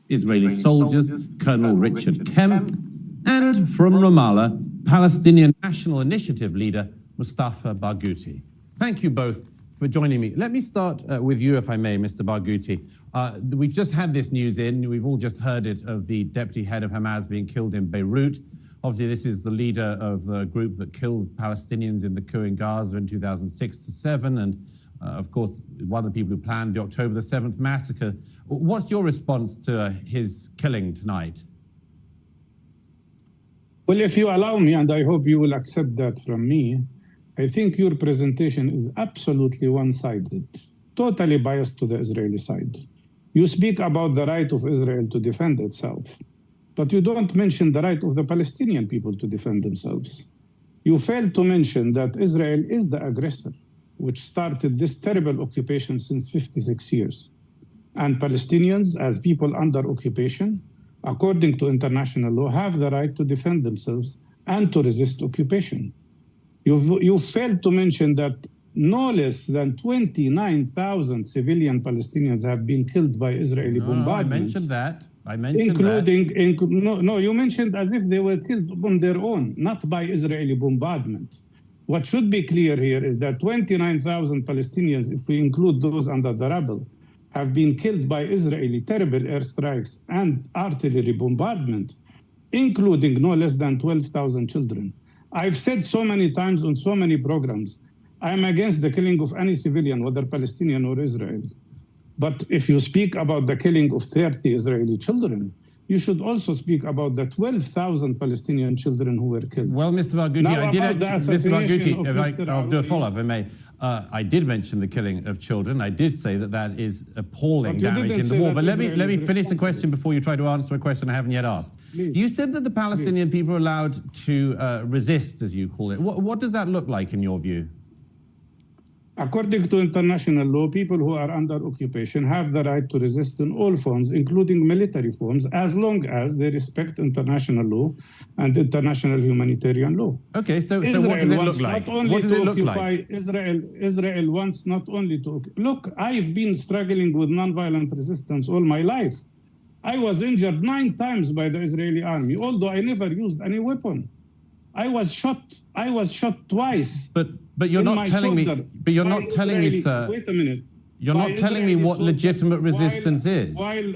Israeli soldiers, Colonel Richard Kemp, and from Ramallah, Palestinian National Initiative leader Mustafa Barghouti. Thank you both for joining me. Let me start with you, if I may, Mr. Barghouti. We've just had this news in. We've all just heard it of the deputy head of Hamas being killed in Beirut. Obviously, this is the leader of the group that killed Palestinians in the coup in Gaza in 2006 to 7, and of course, one of the people who planned the October the 7th massacre. What's your response to his killing tonight? Well, if you allow me, and I hope you will accept that from me, I think your presentation is absolutely one-sided, totally biased to the Israeli side. You speak about the right of Israel to defend itself, but you don't mention the right of the Palestinian people to defend themselves. You fail to mention that Israel is the aggressor, which started this terrible occupation since 56 years. And Palestinians, as people under occupation, according to international law, have the right to defend themselves and to resist occupation. You failed to mention that no less than 29,000 civilian Palestinians have been killed by Israeli bombardment. I mentioned that. You mentioned as if they were killed on their own, not by Israeli bombardment. What should be clear here is that 29,000 Palestinians, if we include those under the rubble, have been killed by Israeli terrible airstrikes and artillery bombardment, including no less than 12,000 children. I've said so many times on so many programs, I'm against the killing of any civilian, whether Palestinian or Israeli. But if you speak about the killing of 30 Israeli children, you should also speak about the 12,000 Palestinian children who were killed. Well, Mr. Barghouti, I'll do a follow-up, if I may. I did mention the killing of children. I did say that that is appalling damage in the war. But let me finish the question before you try to answer a question I haven't yet asked. Please. You said that the Palestinian people are allowed to resist, as you call it. What does that look like in your view? According to international law, people who are under occupation have the right to resist in all forms, including military forms, as long as they respect international law and international humanitarian law. Okay, so what does it look like? What does it look like? Israel wants not only to... Look, I've been struggling with nonviolent resistance all my life. I was injured 9 times by the Israeli army, although I never used any weapon. I was shot twice. But you're not telling me. But you're not telling me, sir. Wait a minute. You're not telling me what legitimate resistance is. While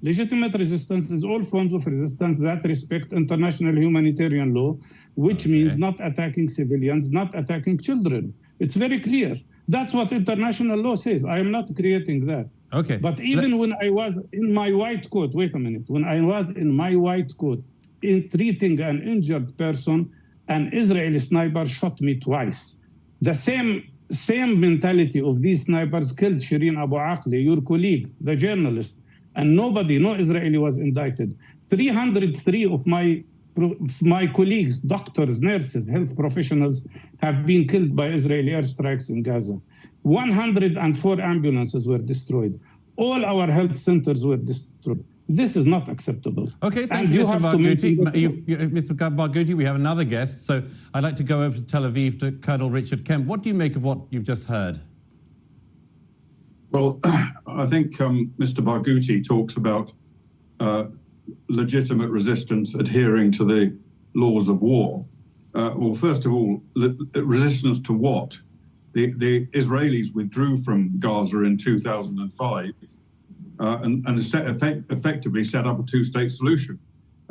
legitimate resistance is all forms of resistance that respect international humanitarian law, which means not attacking civilians, not attacking children. It's very clear. That's what international law says. I am not creating that. Okay. But even when I was in my white coat, wait a minute. When I was in my white coat, in treating an injured person, an Israeli sniper shot me twice. The same mentality of these snipers killed Shireen Abu Akleh, your colleague, the journalist, and no Israeli was indicted. 303 of my colleagues, doctors, nurses, health professionals, have been killed by Israeli airstrikes in Gaza. 104 ambulances were destroyed. All our health centers were destroyed. This is not acceptable. Okay, thank you, Mr. Barghouti. Mr. Barghouti, we have another guest, so I'd like to go over to Tel Aviv to Colonel Richard Kemp. What do you make of what you've just heard? Well, I think Mr. Barghouti talks about legitimate resistance adhering to the laws of war. Well, first of all, resistance to what? The Israelis withdrew from Gaza in 2005. And effectively set up a two-state solution.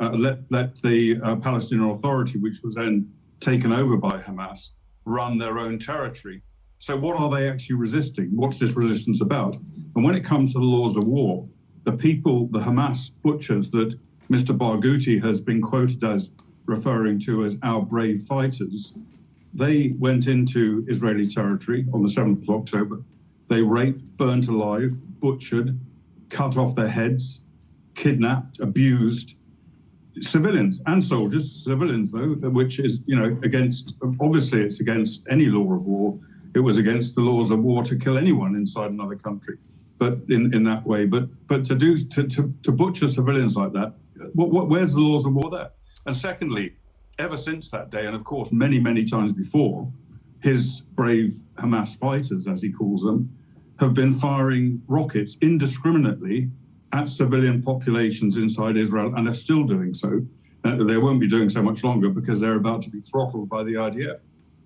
Let the Palestinian Authority, which was then taken over by Hamas, run their own territory. So what are they actually resisting? What's this resistance about? And when it comes to the laws of war, the people, the Hamas butchers that Mr. Barghouti has been quoted as referring to as our brave fighters, they went into Israeli territory on the 7th of October. They raped, burnt alive, butchered, cut off their heads, kidnapped, abused civilians and soldiers, civilians though, which is, against, obviously it's against any law of war. It was against the laws of war to kill anyone inside another country, but in that way. But to butcher civilians like that, where's the laws of war there? And secondly, ever since that day, and of course many, many times before, his brave Hamas fighters, as he calls them, have been firing rockets indiscriminately at civilian populations inside Israel, and are still doing so. They won't be doing so much longer because they're about to be throttled by the IDF.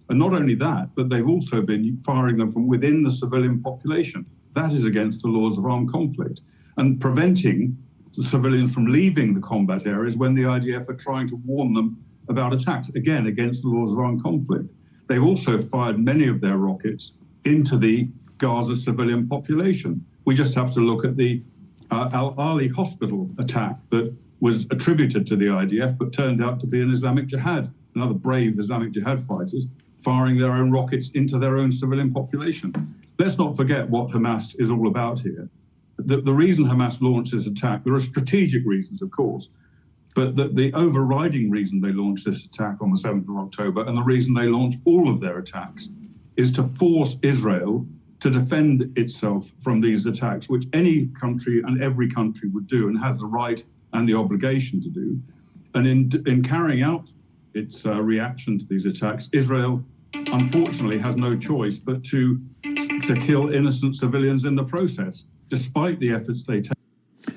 And not only that, but they've also been firing them from within the civilian population. That is against the laws of armed conflict. And preventing civilians from leaving the combat areas when the IDF are trying to warn them about attacks, again, against the laws of armed conflict. They've also fired many of their rockets into the Gaza civilian population. We just have to look at the al-Arouri hospital attack that was attributed to the IDF, but turned out to be an Islamic Jihad, another brave Islamic Jihad fighters, firing their own rockets into their own civilian population. Let's not forget what Hamas is all about here. The reason Hamas launched this attack, there are strategic reasons, of course, but the overriding reason they launched this attack on the 7th of October, and the reason they launch all of their attacks, is to force Israel to defend itself from these attacks, which any country and every country would do and has the right and the obligation to do. And in carrying out its reaction to these attacks, Israel, unfortunately, has no choice but to kill innocent civilians in the process, despite the efforts they take.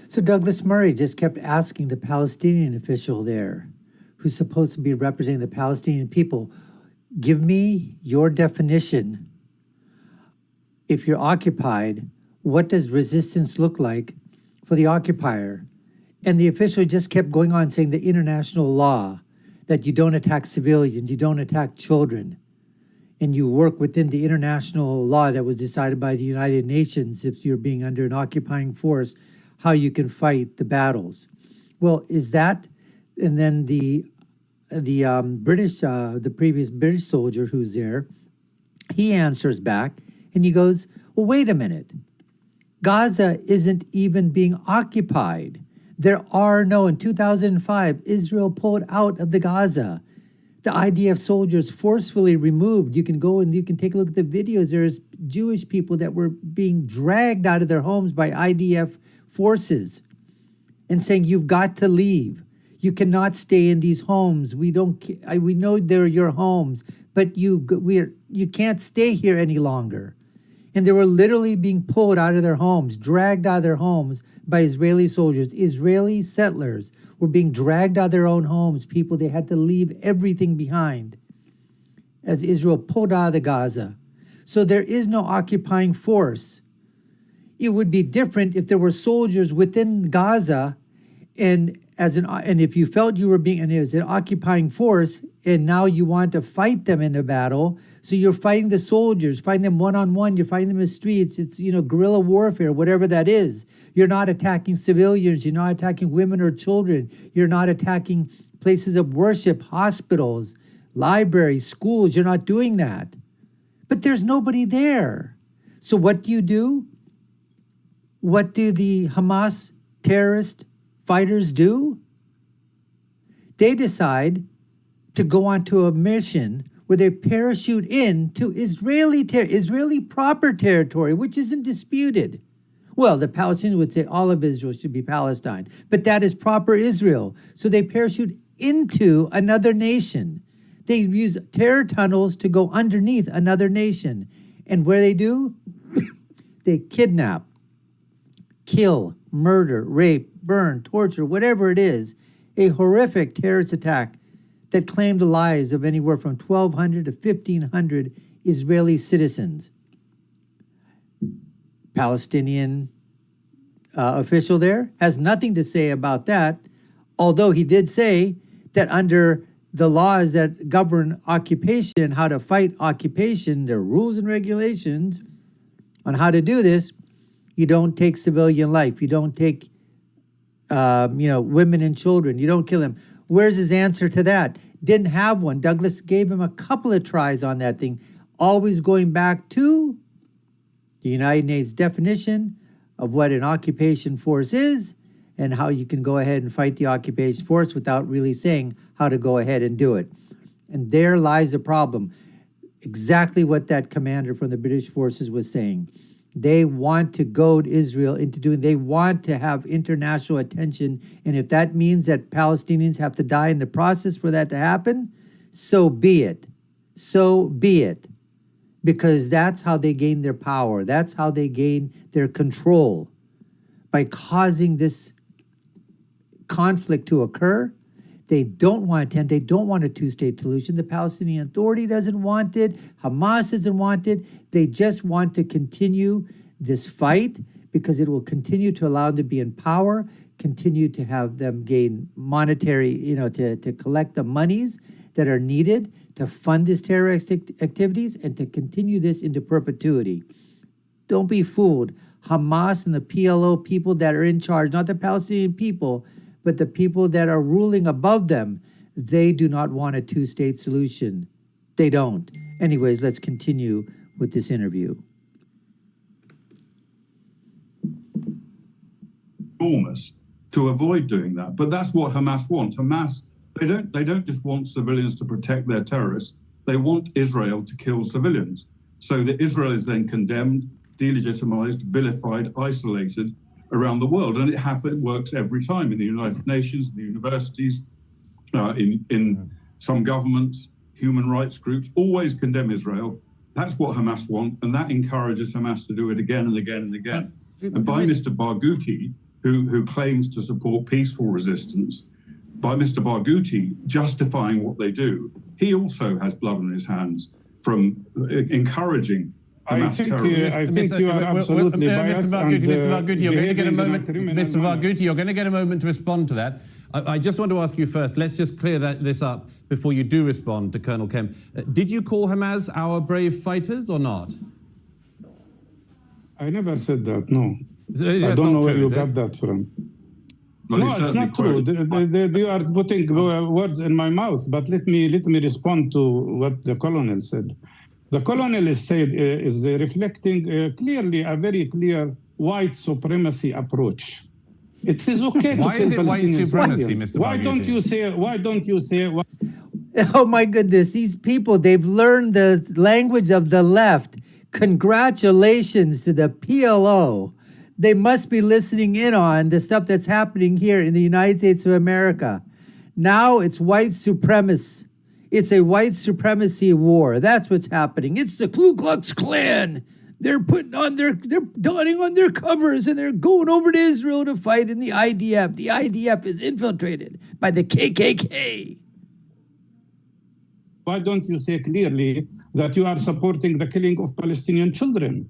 So Douglas Murray just kept asking the Palestinian official there, who's supposed to be representing the Palestinian people, give me your definition. If you're occupied, what does resistance look like for the occupier? And the official just kept going on saying the international law, that you don't attack civilians, you don't attack children, and you work within the international law that was decided by the United Nations if you're being under an occupying force, how you can fight the battles. Well, is that, and then the previous British soldier who's there, he answers back and he goes, well, wait a minute. Gaza isn't even being occupied. There are no, in 2005, Israel pulled out of the Gaza. The IDF soldiers forcefully removed. You can go and you can take a look at the videos. There's Jewish people that were being dragged out of their homes by IDF forces and saying, you've got to leave. You cannot stay in these homes. We know they're your homes, but you can't stay here any longer. And they were literally being pulled out of their homes, dragged out of their homes by Israeli soldiers. Israeli settlers were being dragged out of their own homes. People, they had to leave everything behind as Israel pulled out of the Gaza. So there is no occupying force. It would be different if there were soldiers within Gaza and if you felt you were being, and it was an occupying force, and now you want to fight them in a battle, so you're fighting the soldiers, fighting them one-on-one, you're fighting them in the streets, it's, guerrilla warfare, whatever that is. You're not attacking civilians, you're not attacking women or children, you're not attacking places of worship, hospitals, libraries, schools, you're not doing that. But there's nobody there. So what do? What do the Hamas terrorist fighters do? They decide to go onto a mission where they parachute into Israeli proper territory, which isn't disputed. Well, the Palestinians would say all of Israel should be Palestine, but that is proper Israel. So they parachute into another nation. They use terror tunnels to go underneath another nation. And where they do? They kidnap, kill, murder, rape, burn, torture, whatever it is, a horrific terrorist attack that claimed the lives of anywhere from 1,200 to 1,500 Israeli citizens. Palestinian official there has nothing to say about that, although he did say that under the laws that govern occupation and how to fight occupation, there are rules and regulations on how to do this. You don't take civilian life. You don't take, women and children. You don't kill them. Where's his answer to that? Didn't have one. Douglas gave him a couple of tries on that thing, always going back to the United Nations definition of what an occupation force is and how you can go ahead and fight the occupation force without really saying how to go ahead and do it. And there lies the problem. Exactly what that commander from the British forces was saying. They want to goad Israel into doing, they want to have international attention. And if that means that Palestinians have to die in the process for that to happen, so be it. So be it. Because that's how they gain their power. That's how they gain their control. by causing this conflict to occur. They don't want a they don't want a two-state solution. The Palestinian Authority doesn't want it. Hamas doesn't want it. They just want to continue this fight because it will continue to allow them to be in power, continue to have them gain monetary, to collect the monies that are needed to fund these terrorist activities and to continue this into perpetuity. Don't be fooled. Hamas and the PLO people that are in charge, not the Palestinian people, but the people that are ruling above them, they do not want a two-state solution. They don't. Anyways, let's continue with this interview. Enormous to avoid doing that, but that's what Hamas want. Hamas, they don't just want civilians to protect their terrorists. They want Israel to kill civilians, so that Israel is then condemned, delegitimized, vilified, isolated around the world, and it works every time in the United Nations, the universities, in some governments, human rights groups always condemn Israel. That's what Hamas want, and that encourages Hamas to do it again and again and again. And by Mr. Barghouti, who claims to support peaceful resistance, by Mr. Barghouti justifying what they do, he also has blood on his hands from encouraging Hamas terrorists. I think you are absolutely biased. Mr. Barghouti, you're going to get a moment. Mr. Barghouti, you're going to get a moment to respond to that. I just want to ask you first, let's just clear this up before you do respond to Colonel Kemp. Did you call Hamas our brave fighters or not? I never said that, no. I don't know where you got that from. Well, no, it's not true. You are putting words in my mouth, but let me respond to what the colonel said. The colonel is reflecting clearly a very clear white supremacy approach. It is okay to Why is it white supremacy, Mr. Why don't you say? Oh my goodness, these people, they've learned the language of the left. Congratulations to the PLO. They must be listening in on the stuff that's happening here in the United States of America. Now it's white supremacy. It's a white supremacy war. That's what's happening. It's the Ku Klux Klan. They're donning on their covers and they're going over to Israel to fight in the IDF. The IDF is infiltrated by the KKK. Why don't you say clearly that you are supporting the killing of Palestinian children?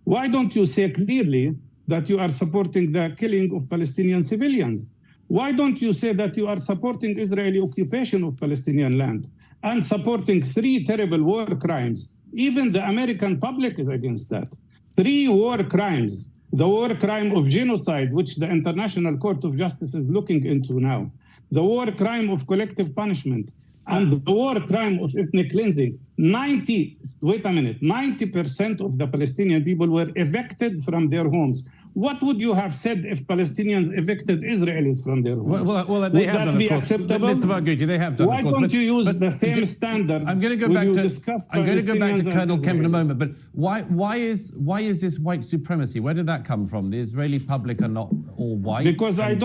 Why don't you say clearly that you are supporting the killing of Palestinian civilians? Why don't you say that you are supporting Israeli occupation of Palestinian land and supporting 3 terrible war crimes? Even the American public is against that. 3 war crimes. The war crime of genocide, which the International Court of Justice is looking into now. The war crime of collective punishment. And the war crime of ethnic cleansing. 90% of the Palestinian people were evicted from their homes. What would you have said if Palestinians evicted Israelis from their homes? Well, they have done, of course. Acceptable? Mr. Barghouti, they have done, Why of course. Why don't you use the same standard? I'm going to go back to Colonel Kemp in a moment. But why is this white supremacy? Where did that come from? The Israeli public are not all white. Because I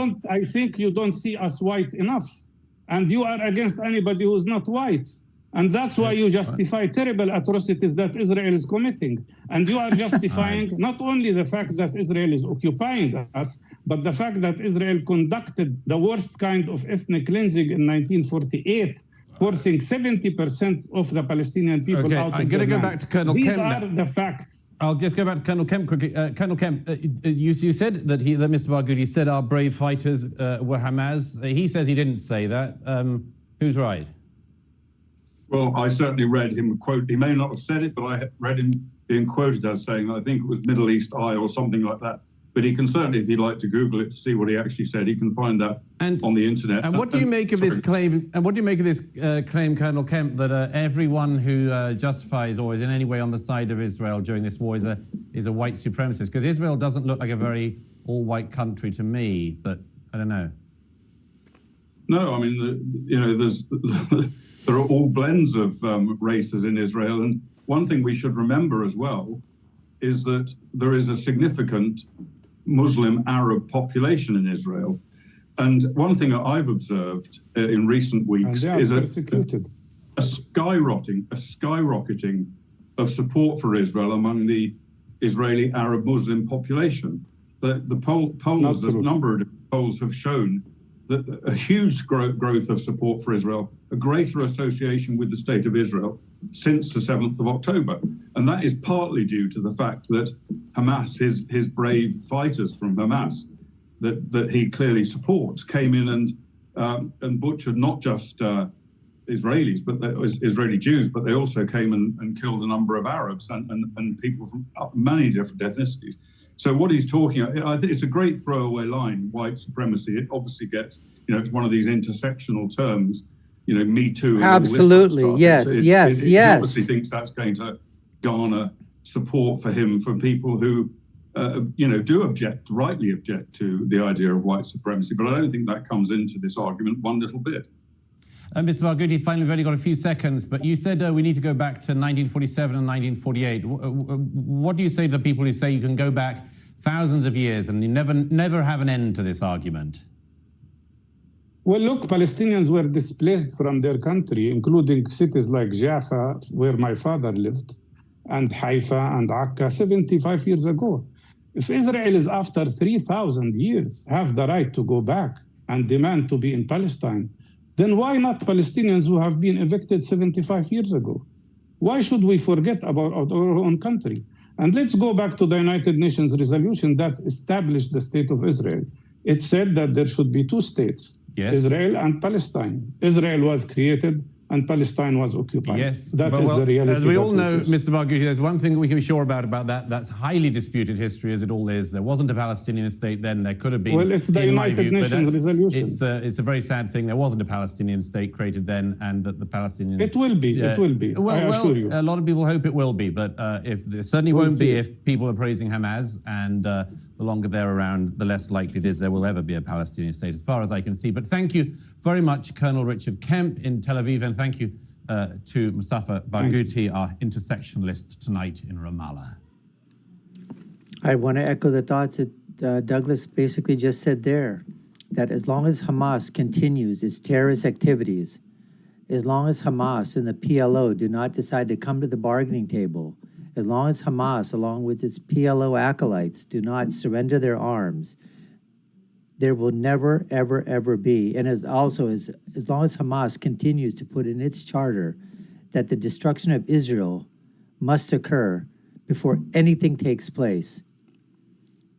think you don't see us white enough, and you are against anybody who is not white. And that's why you justify terrible atrocities that Israel is committing. And you are justifying not only the fact that Israel is occupying us, but the fact that Israel conducted the worst kind of ethnic cleansing in 1948, forcing 70% of the Palestinian people out of I'm going to go back to Colonel Kemp. These are the facts. I'll just go back to Colonel Kemp quickly. Colonel Kemp, you said that Mr. Barghouti said our brave fighters were Hamas. He says he didn't say that. Who's right? Well, I certainly read him quote. He may not have said it, but I read him being quoted as saying, I think it was Middle East Eye or something like that. But he can certainly, if he'd like to Google it to see what he actually said, he can find that on the internet. And what do you make of this claim? And what do you make of this claim, Colonel Kemp, that everyone who justifies or is in any way on the side of Israel during this war is a white supremacist? Because Israel doesn't look like a very all-white country to me, but I don't know. No, I mean, there's there are all blends of races in Israel, and one thing we should remember as well is that there is a significant Muslim Arab population in Israel. And one thing that I've observed in recent weeks is a skyrocketing of support for Israel among the Israeli Arab Muslim population. The polls, a number of polls have shown that a huge growth of support for Israel, a greater association with the state of Israel since the 7th of October. And that is partly due to the fact that Hamas, his brave fighters from Hamas, that he clearly supports, came in and butchered not just Israelis, but Israeli Jews, but they also came and killed a number of Arabs and people from many different ethnicities. So what he's talking about, I think it's a great throwaway line, white supremacy. It obviously gets, it's one of these intersectional terms, Me Too. And absolutely, all this sort of stuff. yes. He obviously thinks that's going to garner support for him from people who, rightly object to the idea of white supremacy. But I don't think that comes into this argument one little bit. Mr. Barghouti, finally, we've only got a few seconds, but you said we need to go back to 1947 and 1948. What do you say to the people who say you can go back thousands of years and you never have an end to this argument? Well, look, Palestinians were displaced from their country, including cities like Jaffa, where my father lived, and Haifa and Akka 75 years ago. If Israel is after 3,000 years have the right to go back and demand to be in Palestine, then why not Palestinians who have been evicted 75 years ago? Why should we forget about our own country? And let's go back to the United Nations resolution that established the state of Israel. It said that there should be two states, Israel and Palestine. Israel was created and Palestine was occupied. Yes, that is the reality. As we all know, Mr. Barghouti, there's one thing we can be sure about that. That's highly disputed history, as it all is. There wasn't a Palestinian state then. There could have been. Well, it's the United Nations resolution. It's a very sad thing. There wasn't a Palestinian state created then, and that the Palestinians. It will be. It will be. I assure you. A lot of people hope it will be, but it certainly won't be if people are praising Hamas, and the longer they're around, the less likely it is there will ever be a Palestinian state, as far as I can see. But thank you very much, Colonel Richard Kemp in Tel Aviv, and thank you to Mustafa Barghouti, our intersectionalist tonight in Ramallah. I want to echo the thoughts that Douglas basically just said there, that as long as Hamas continues its terrorist activities, as long as Hamas and the PLO do not decide to come to the bargaining table, as long as Hamas, along with its PLO acolytes, do not surrender their arms, there will never, ever, ever be, and as long as Hamas continues to put in its charter that the destruction of Israel must occur before anything takes place,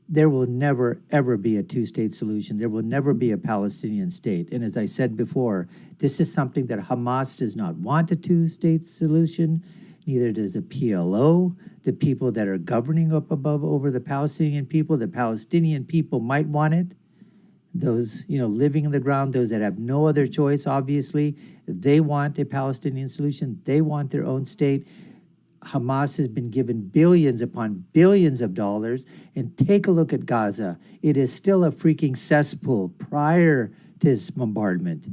there will never, ever be a two-state solution. There will never be a Palestinian state. And as I said before, this is something that Hamas does not want, a two-state solution. Neither does the PLO, the people that are governing up above over the Palestinian people. The Palestinian people might want it. Those, living in the ground, those that have no other choice, obviously, they want a Palestinian solution. They want their own state. Hamas has been given billions upon billions of dollars. And take a look at Gaza. It is still a freaking cesspool prior to this bombardment.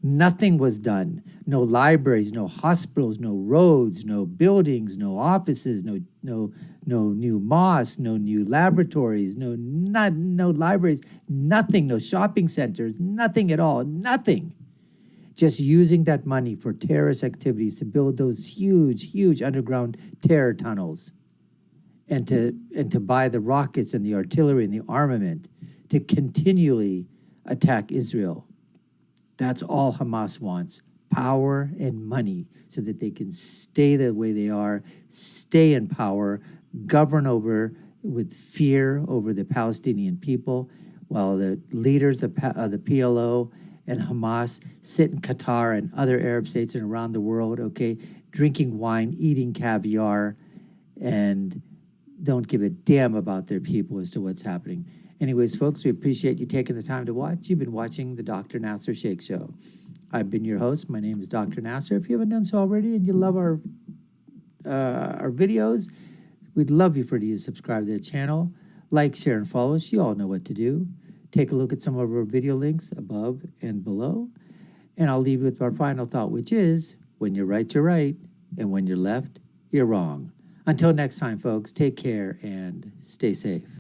Nothing was done. No libraries, no hospitals, no roads, no buildings, no offices, no new mosques, no new laboratories, no libraries, nothing, no shopping centers, nothing at all, nothing. Just using that money for terrorist activities to build those huge, huge underground terror tunnels, and to buy the rockets and the artillery and the armament to continually attack Israel. That's all Hamas wants, power and money, so that they can stay the way they are, stay in power, govern with fear over the Palestinian people, while the leaders of the PLO and Hamas sit in Qatar and other Arab states and around the world, drinking wine, eating caviar, and don't give a damn about their people as to what's happening. Anyways, folks, we appreciate you taking the time to watch. You've been watching the Dr. Nasir Shaikh Show. I've been your host. My name is Dr. Nasir. If you haven't done so already and you love our videos, we'd love you for you to subscribe to the channel, like, share, and follow us. You all know what to do. Take a look at some of our video links above and below. And I'll leave you with our final thought, which is, when you're right, you're right. And when you're left, you're wrong. Until next time, folks, take care and stay safe.